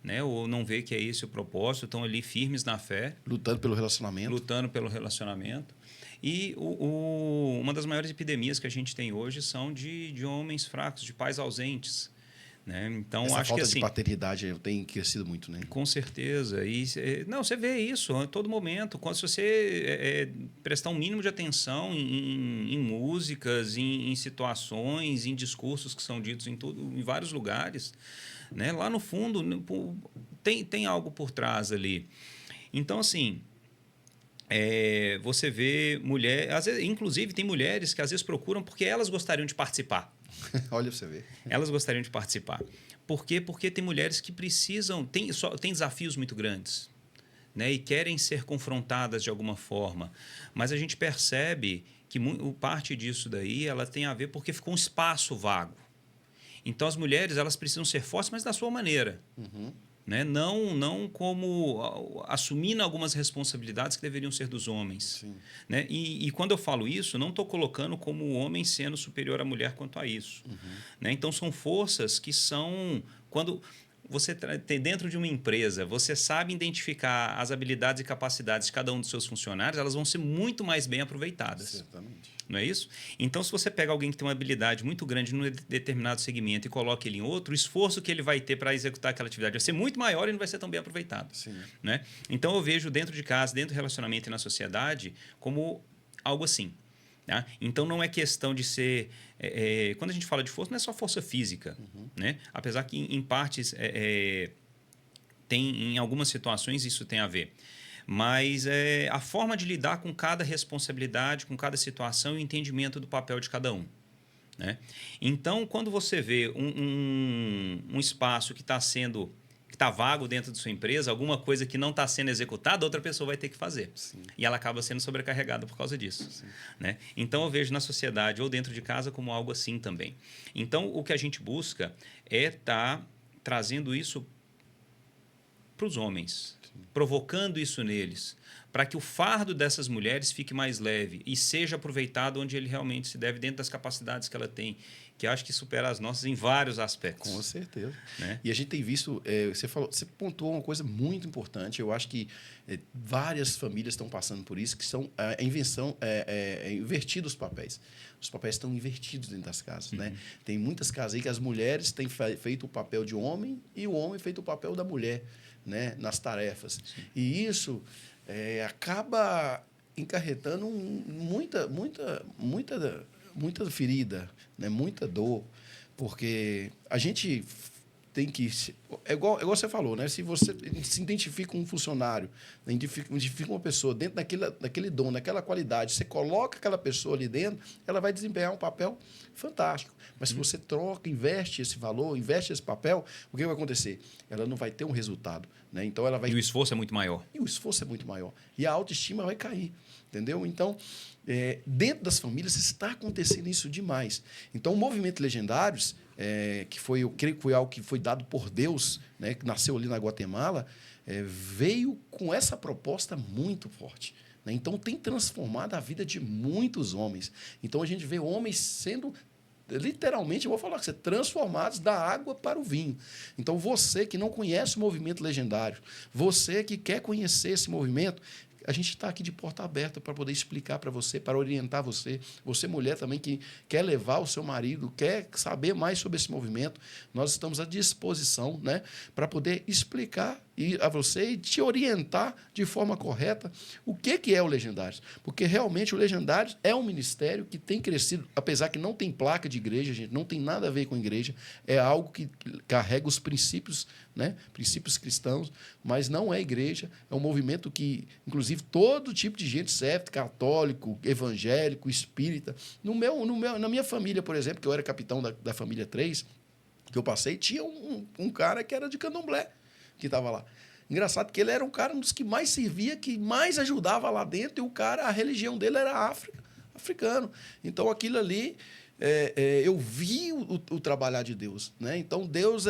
né? Ou não vê que é esse o propósito, estão ali firmes na fé. Lutando pelo relacionamento. E uma das maiores epidemias que a gente tem hoje são de homens fracos, de pais ausentes. Né? Então, essa acho falta que, assim, de paternidade tem crescido muito, né? Com certeza. Você vê isso a todo momento. Se você prestar um mínimo de atenção em músicas, em situações, em discursos que são ditos em vários lugares, né? Lá no fundo tem algo por trás ali. Então, assim, você vê mulher, às vezes, inclusive tem mulheres que às vezes procuram porque elas gostariam de participar. Olha, você vê. Elas gostariam de participar. Por quê? Porque tem mulheres que precisam, tem desafios muito grandes, né? E querem ser confrontadas de alguma forma. Mas a gente percebe que parte disso daí ela tem a ver porque ficou um espaço vago. Então, as mulheres elas precisam ser fortes, mas da sua maneira. Né? Não como assumindo algumas responsabilidades que deveriam ser dos homens. Né? E quando eu falo isso, não estou colocando como o homem sendo superior à mulher quanto a isso. Né? Então, são forças que são... Quando você tem dentro de uma empresa, você sabe identificar as habilidades e capacidades de cada um dos seus funcionários, elas vão ser muito mais bem aproveitadas. Certamente. Não é isso? Então, se você pega alguém que tem uma habilidade muito grande num determinado segmento e coloca ele em outro, o esforço que ele vai ter para executar aquela atividade vai ser muito maior e não vai ser tão bem aproveitado. Né? Então, eu vejo dentro de casa, dentro do relacionamento e na sociedade, como algo assim. Tá? Então, não é questão de ser... quando a gente fala de força, não é só força física. Né? Apesar que, em partes, em algumas situações, isso tem a ver. Mas a forma de lidar com cada responsabilidade, com cada situação e o entendimento do papel de cada um. Né? Então, quando você vê um espaço que está vago dentro de sua empresa, alguma coisa que não está sendo executada, outra pessoa vai ter que fazer. E ela acaba sendo sobrecarregada por causa disso. Né? Então, eu vejo na sociedade ou dentro de casa como algo assim também. Então, o que a gente busca é estar trazendo isso para os homens, provocando isso neles, para que o fardo dessas mulheres fique mais leve e seja aproveitado onde ele realmente se deve, dentro das capacidades que ela tem, que acho que supera as nossas em vários aspectos. Com certeza. Né? E a gente tem visto, você pontuou uma coisa muito importante, eu acho que várias famílias estão passando por isso, que são a invenção, invertir os papéis. Os papéis estão invertidos dentro das casas. Né? Tem muitas casas aí que as mulheres têm feito o papel de homem e o homem feito o papel da mulher, né? Nas tarefas. E isso muita ferida, né? Muita dor, porque a gente tem que... É igual você falou, né? Se você se identifica com um funcionário, né? Identifica uma pessoa dentro daquele dom, daquela qualidade, você coloca aquela pessoa ali dentro, ela vai desempenhar um papel fantástico. Mas se você troca, investe esse valor, investe esse papel, o que vai acontecer? Ela não vai ter um resultado, né? Então ela vai... E o esforço é muito maior. E o esforço é muito maior. E a autoestima vai cair, entendeu? Então, dentro das famílias está acontecendo isso demais. Então, o movimento Legendários, que foi, eu creio que foi algo que foi dado por Deus, né, que nasceu ali na Guatemala, veio com essa proposta muito forte. Né? Então, tem transformado a vida de muitos homens. Então, a gente vê homens sendo... Literalmente, eu vou falar que você transformados da água para o vinho. Então, você que não conhece o movimento Legendário, você que quer conhecer esse movimento, a gente está aqui de porta aberta para poder explicar para você, para orientar você. Você, mulher, também que quer levar o seu marido, quer saber mais sobre esse movimento, nós estamos à disposição, né, para poder explicar a você e te orientar de forma correta o que é o Legendários. Porque realmente o Legendários é um ministério que tem crescido, apesar que não tem placa de igreja, gente, não tem nada a ver com igreja, é algo que carrega os princípios, né, princípios cristãos, mas não é igreja, é um movimento que, inclusive, todo tipo de gente serve, católico, evangélico, espírita. Na minha família, por exemplo, que eu era capitão da família 3, que eu passei, tinha um cara que era de candomblé, que estava lá. Engraçado que ele era um cara um dos que mais servia, que mais ajudava lá dentro, e a religião dele era africano. Então, aquilo ali, eu vi o trabalhar de Deus. Né? Então, Deus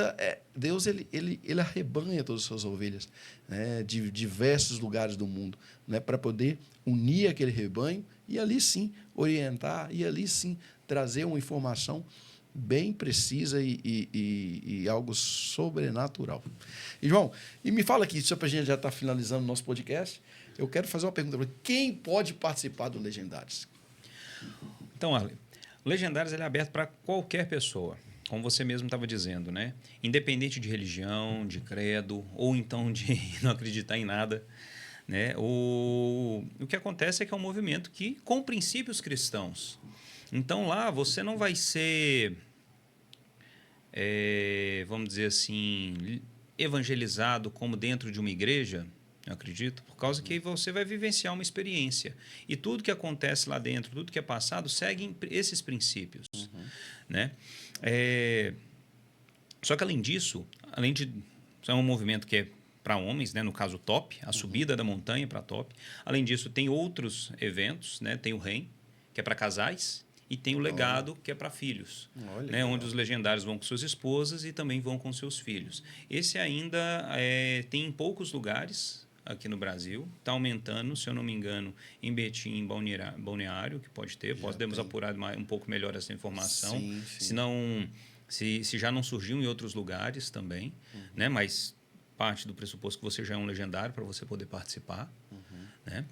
ele arrebanha todas as suas ovelhas, né? De diversos lugares do mundo, né? Para poder unir aquele rebanho e ali sim orientar, e ali sim trazer uma informação bem precisa e algo sobrenatural. E, João, me fala aqui, só para a gente já estar finalizando o nosso podcast, eu quero fazer uma pergunta para você. Quem pode participar do Legendários? Então, Arley, o Legendários ele é aberto para qualquer pessoa, como você mesmo estava dizendo, né? Independente de religião, de credo, ou então de não acreditar em nada. Né? O que acontece é que é um movimento que com princípios cristãos. Então, lá você não vai ser... vamos dizer assim, evangelizado como dentro de uma igreja, eu acredito, por causa que você vai vivenciar uma experiência. E tudo que acontece lá dentro, tudo que é passado, segue esses princípios. Né? Só que, além disso, é um movimento que é para homens, né? No caso, top, a subida da montanha para top. Além disso, tem outros eventos, né? Tem o REM, que é para casais, e tem o legado, que é para filhos, né? Onde os legendários vão com suas esposas e também vão com seus filhos. Esse ainda tem em poucos lugares aqui no Brasil, está aumentando, se eu não me engano, em Betim, em Balneário, que pode ter, podemos apurar um pouco melhor essa informação, sim. Se já não surgiu em outros lugares também, né? Mas parte do pressuposto que você já é um legendário para você poder participar, né?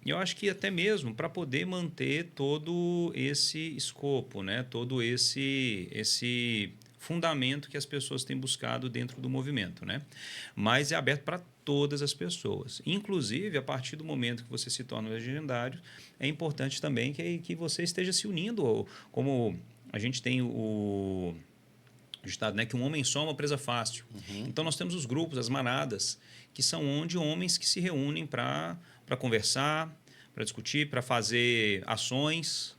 Eu acho que até mesmo para poder manter todo esse escopo, né? Todo esse fundamento que as pessoas têm buscado dentro do movimento, né? Mas é aberto para todas as pessoas. Inclusive, a partir do momento que você se torna legendário, é importante também que você esteja se unindo, como a gente tem o ditado, né, que um homem só é uma presa fácil. Então, nós temos os grupos, as manadas, que são onde homens que se reúnem para conversar, para discutir, para fazer ações,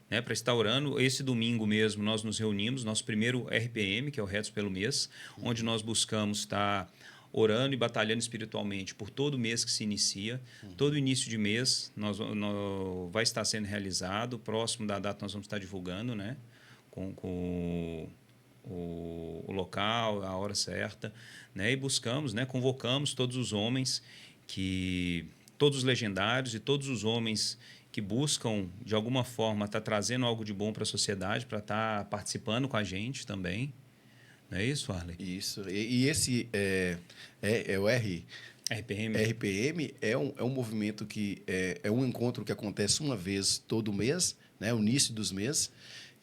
né, para estar orando. Esse domingo mesmo nós nos reunimos, nosso primeiro RPM, que é o Retos pelo Mês, onde nós buscamos estar orando e batalhando espiritualmente por todo mês que se inicia. Todo início de mês nós vai estar sendo realizado. Próximo da data nós vamos estar divulgando, né, com o local, a hora certa, né? E buscamos, né? Convocamos todos os homens, todos os legendários e todos os homens que buscam, de alguma forma, estar trazendo algo de bom para a sociedade, para estar participando com a gente também. Não é isso, Arley? Isso. E esse o RPM. RPM é um movimento que é um encontro que acontece uma vez todo mês, né? O início dos meses.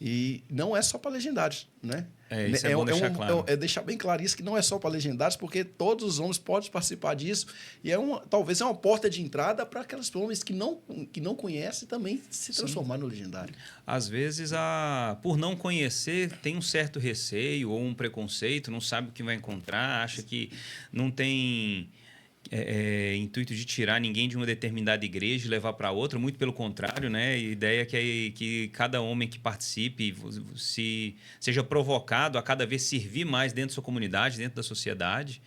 E não é só para legendários, né? Isso é bom deixar claro. É deixar bem claro isso, que não é só para legendários, porque todos os homens podem participar disso. E talvez é uma porta de entrada para aqueles homens que não conhecem também se transformar no legendário. Às vezes, por não conhecer, tem um certo receio ou um preconceito, não sabe o que vai encontrar, acha que não tem intuito de tirar ninguém de uma determinada igreja e levar para outra, muito pelo contrário, né? A ideia é que cada homem que participe seja provocado a cada vez servir mais dentro da sua comunidade, dentro da sociedade.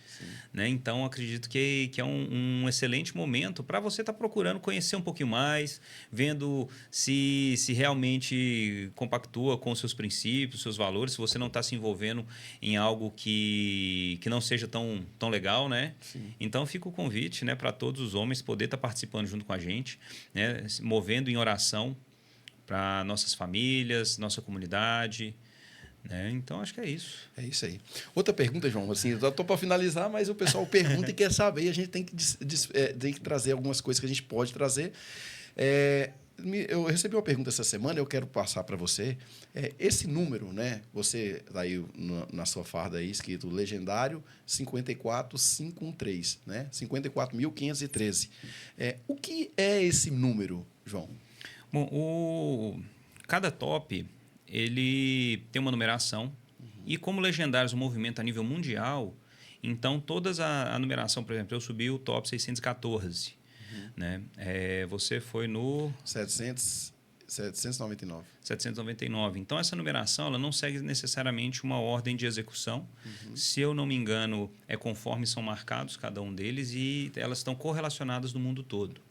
Né? Então, acredito que é um excelente momento para você estar procurando conhecer um pouquinho mais, vendo se realmente compactua com os seus princípios, seus valores, se você não está se envolvendo em algo que não seja tão legal, né? Então, fica o convite, né, para todos os homens poder estar participando junto com a gente, né, se movendo em oração para nossas famílias, nossa comunidade. Né? Então, acho que é isso. É isso aí. Outra pergunta, João, assim, eu estou para finalizar, mas o pessoal pergunta e quer saber, e a gente tem que trazer algumas coisas que a gente pode trazer. Eu recebi uma pergunta essa semana, eu quero passar para você. Esse número, né? Você está aí na sua farda aí, escrito Legendário 54513, né? 54.513. O que é esse número, João? Bom, cada top ele tem uma numeração. E como Legendários é um movimento a nível mundial, então todas a numeração, por exemplo, eu subi o top 614. Né? Você foi no 799. 799. Então, essa numeração ela não segue necessariamente uma ordem de execução. Se eu não me engano, é conforme são marcados cada um deles e elas estão correlacionadas no mundo todo.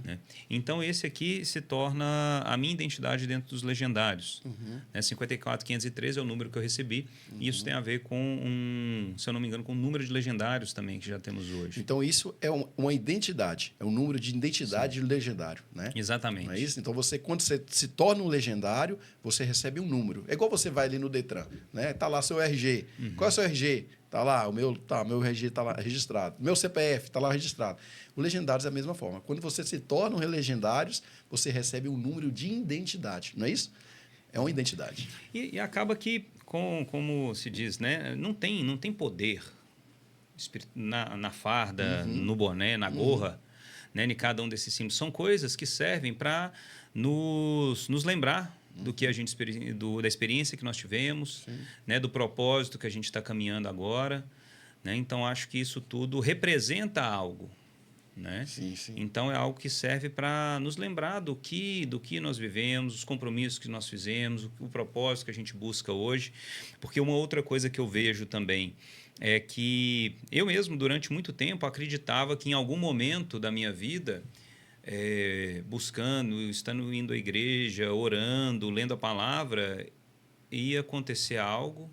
Né? Então, esse aqui se torna a minha identidade dentro dos legendários. Né? 54.513 é o número que eu recebi. E isso tem a ver com, se eu não me engano, com o número de legendários também que já temos hoje. Então, isso é uma identidade. É um número de identidade legendário. Né? Exatamente. Não é isso? Então, quando você se torna um legendário, você recebe um número. É igual você vai ali no Detran. Né? Tá lá seu RG. Qual é o seu RG? Tá lá, meu RG está lá registrado. Meu CPF está lá registrado. O Legendários é a mesma forma. Quando você se torna um Legendários, você recebe um número de identidade. Não é isso? É uma identidade. E acaba que, como se diz, né? não tem poder na farda, no boné, na gorra, né? Em cada um desses símbolos. São coisas que servem para nos lembrar do que a gente da experiência que nós tivemos, né, do propósito que a gente está caminhando agora, né? Então acho que isso tudo representa algo, né? Sim. Então é algo que serve para nos lembrar do que nós vivemos, os compromissos que nós fizemos, o propósito que a gente busca hoje, porque uma outra coisa que eu vejo também é que eu mesmo durante muito tempo acreditava que em algum momento da minha vida buscando, indo à igreja, orando, lendo a palavra, ia acontecer algo,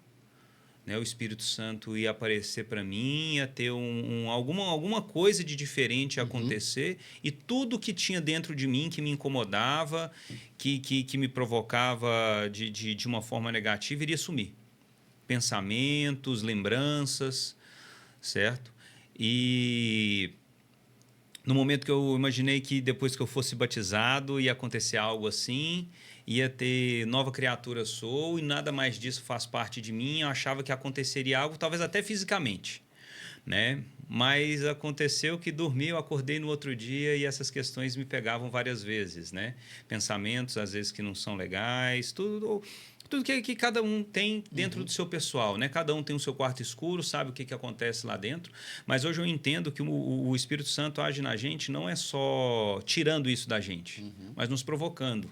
né? O Espírito Santo ia aparecer para mim, ia ter alguma coisa de diferente a acontecer, e tudo que tinha dentro de mim que me incomodava, que me provocava de uma forma negativa, iria sumir. Pensamentos, lembranças, certo? E no momento que eu imaginei que depois que eu fosse batizado ia acontecer algo assim, ia ter nova criatura sou e nada mais disso faz parte de mim, eu achava que aconteceria algo, talvez até fisicamente, né? Mas aconteceu que dormi, eu acordei no outro dia e essas questões me pegavam várias vezes, né? Pensamentos, às vezes, que não são legais, tudo que cada um tem dentro do seu pessoal, né? Cada um tem o seu quarto escuro, sabe o que acontece lá dentro, mas hoje eu entendo que o Espírito Santo age na gente não é só tirando isso da gente, mas nos provocando.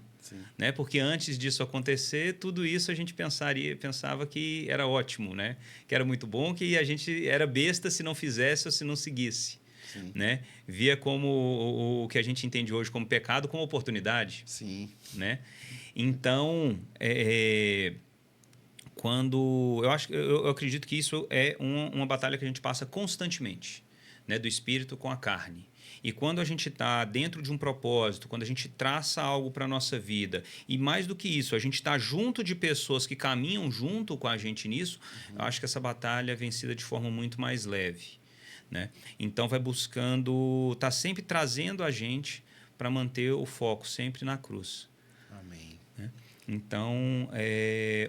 Né? Porque antes disso acontecer, tudo isso a gente pensava que era ótimo, né? Que era muito bom, que a gente era besta se não fizesse ou se não seguisse. Né? Via como o que a gente entende hoje como pecado, como oportunidade. Sim. Né? Então, quando eu acredito que isso é uma batalha que a gente passa constantemente, né? Do espírito com a carne. E quando a gente está dentro de um propósito, quando a gente traça algo para a nossa vida, e mais do que isso, a gente está junto de pessoas que caminham junto com a gente nisso, eu acho que essa batalha é vencida de forma muito mais leve. Né? Então, vai buscando, está sempre trazendo a gente para manter o foco sempre na cruz. Amém. Né? Então,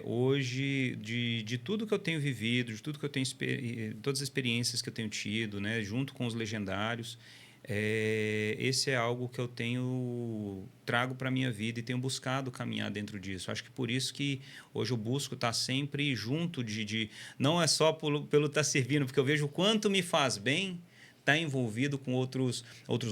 hoje, de tudo que eu tenho vivido, de tudo que eu tenho, todas as experiências que eu tenho tido, né, junto com os legendários, esse é algo que eu trago para a minha vida e tenho buscado caminhar dentro disso. Acho que por isso que hoje eu busco estar sempre junto não é só pelo estar servindo, porque eu vejo o quanto me faz bem estar envolvido com outros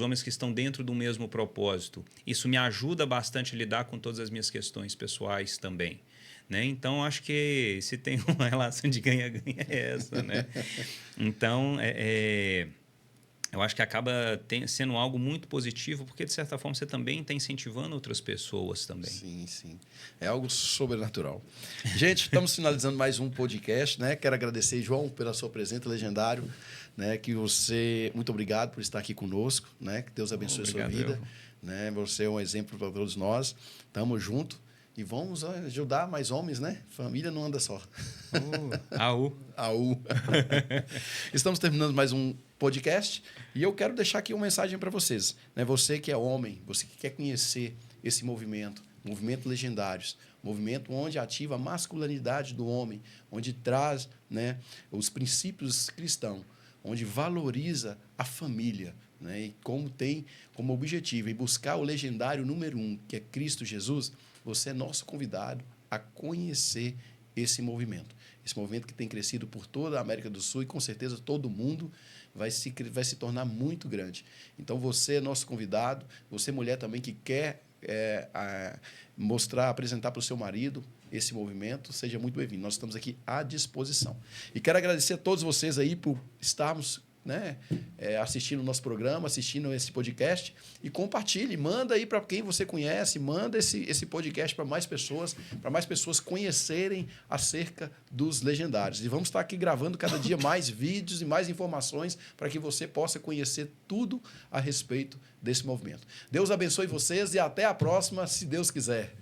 homens que estão dentro do mesmo propósito. Isso me ajuda bastante a lidar com todas as minhas questões pessoais também. Né? Então, acho que se tem uma relação de ganha-ganha é essa. Né? Então, eu acho que acaba sendo algo muito positivo, porque, de certa forma, você também está incentivando outras pessoas também. Sim, sim. É algo sobrenatural. Gente, estamos finalizando mais um podcast. Né? Quero agradecer, João, pela sua presença, legendário. Né? Muito obrigado por estar aqui conosco. Né? Que Deus abençoe a sua vida. Né? Você é um exemplo para todos nós. Estamos juntos. E vamos ajudar mais homens, né? Família não anda só. Aú. Estamos terminando mais um podcast e eu quero deixar aqui uma mensagem para vocês. Né? Você que é homem, você que quer conhecer esse movimento Legendários, movimento onde ativa a masculinidade do homem, onde traz, né, os princípios cristãos, onde valoriza a família, né? E como tem como objetivo em buscar o legendário número 1, que é Cristo Jesus. Você é nosso convidado a conhecer esse movimento. Esse movimento que tem crescido por toda a América do Sul e, com certeza, todo mundo vai se tornar muito grande. Então, você é nosso convidado. Você, mulher, também que quer apresentar para o seu marido esse movimento, seja muito bem-vindo. Nós estamos aqui à disposição. E quero agradecer a todos vocês aí por estarmos, né, assistindo o nosso programa, assistindo esse podcast, e compartilhe, manda aí para quem você conhece, manda esse podcast para mais pessoas conhecerem acerca dos legendários. E vamos estar aqui gravando cada dia mais vídeos e mais informações para que você possa conhecer tudo a respeito desse movimento. Deus abençoe vocês e até a próxima, se Deus quiser.